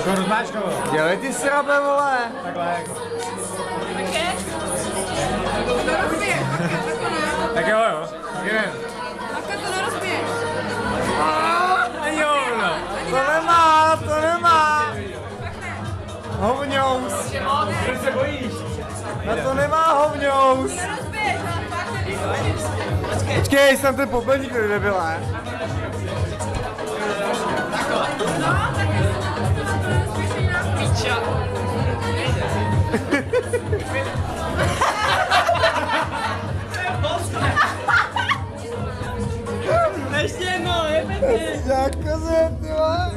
Jako rozmáčkovo. Dělej ty srabe, vole. Takhle jako. Také? To nerozbije. Tak jo, jo. Jdem. Takhle to nerozbije. Ani hovno. To nemá. Hovňous. Proč se bojíš? Na to nemá hovňous. Nerozbije. Počkej, jsem ten popelník, který nebyla. Píča. Ještě jednou, jebete! Jak koze, ty vole.